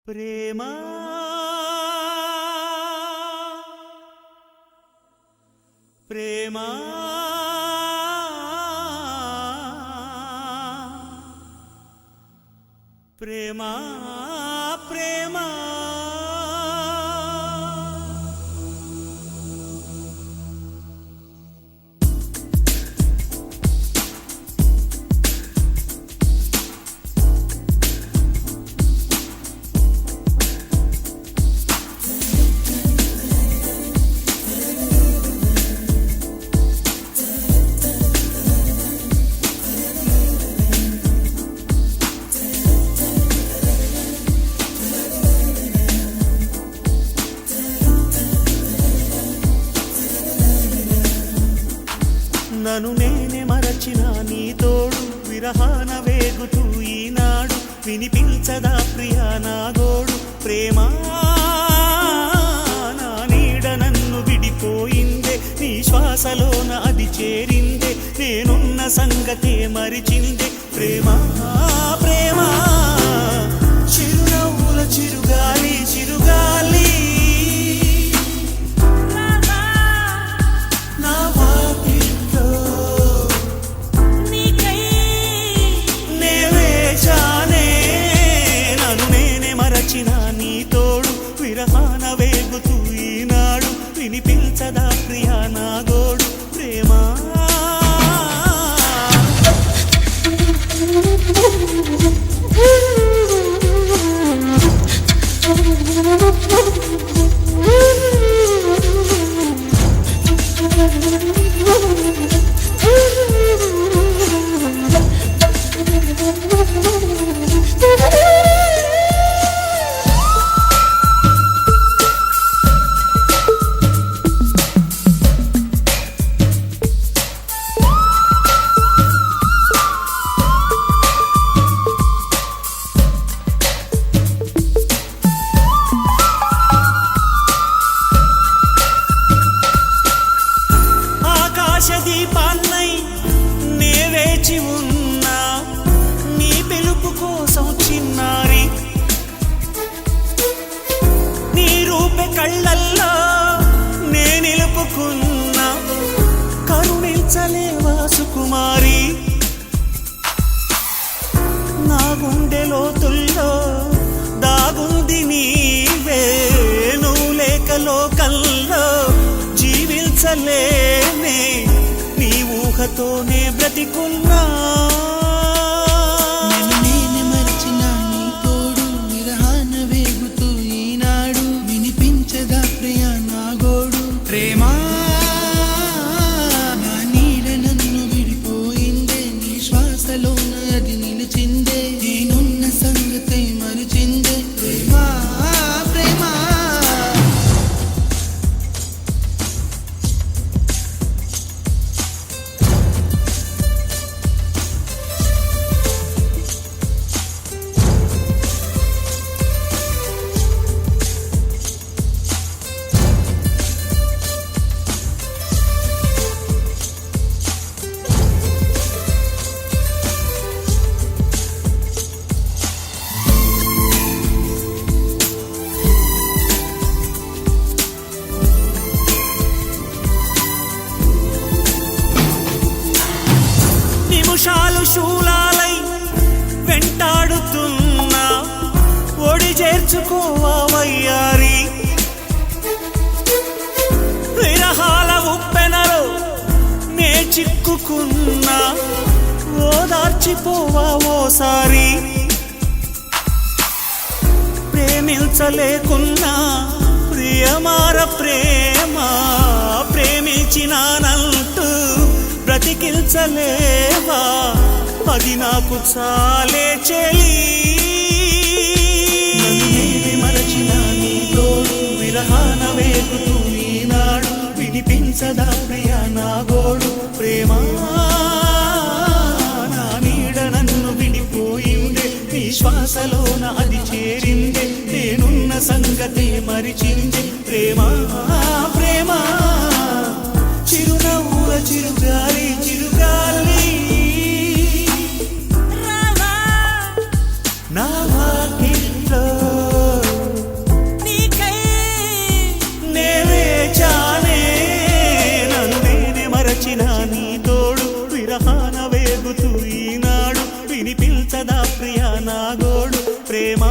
ప్రేమా ప్రేమా ప్రేమా ప్రేమా నన్ను నేనే మరచిన నీ తోడు విరహాన వేగుతూ ఈనాడు వినిపించదా ప్రియా నా గోడు ప్రేమా నా నీడ నన్ను విడిపోయిందే నీ శ్వాసలోన అది చేరిందే నేనున్న సంగతే మరిచిందే ప్రేమా ప్రేమా చిరునవ్వుల చిరుగాలి చిరుగాలి నీ తోడు విరహాన వేగుతూ ఈనాడు వినిపించదా ప్రియా నా గోడు ప్రేమా దీపాన్నై నే వేచి ఉన్నా నీ పిలుపు కోసం చిన్నారి నీ రూపే కళ్ళల్లో నే నిలుపుకున్నా కరుణించలేవా సుకుమారి నా గుండె లోతుల్లో దాగుంది నీవే నువ్వు లేక లోకల్లో జీవించలేనే నీ ఊహతోనే బ్రతికున్నా నేను మరచిన నీ తోడు విరహాన వేగుతూ ఈనాడు వినిపించదా ప్రియా నా గోడు ప్రేమా నా నీడ నన్ను విడిపోయిందే నీ శ్వాసలోన అది నిలిచిందే నేనున్న సంగతే మరిచిందే ప్రేమా ప్రేమా నిమిషాలు శూలాలై వెంటాడుతున్నా ఒడి చేర్చుకోవా వయ్యారి విరహాల ఉప్పెనలో నే చిక్కుకున్నా ఓదార్చిపోవా ఓసారి ప్రేమించలేకున్నా ప్రియమార ప్రేమ ప్రేమించినానంటూ బ్రతికించలేవా అది నాకు చాలే చెలి మరచిన నీ తోడు విరహాన వేగుతూ ఈనాడు వినిపించదా ప్రియా నా గోడు ప్రేమా నా నీడ నన్ను విడిపోయిందే నీ శ్వాసలోన అది చేరిందే నేనున్న సంగతే మరిచిందే ప్రేమా ప్రేమా చిరునవ్వుల చిరుగాలి చిరుగాలి నా వాకిట్లో రేగుతూ ఈనాడు వినిపించదా ప్రియా నాగోడు ప్రేమ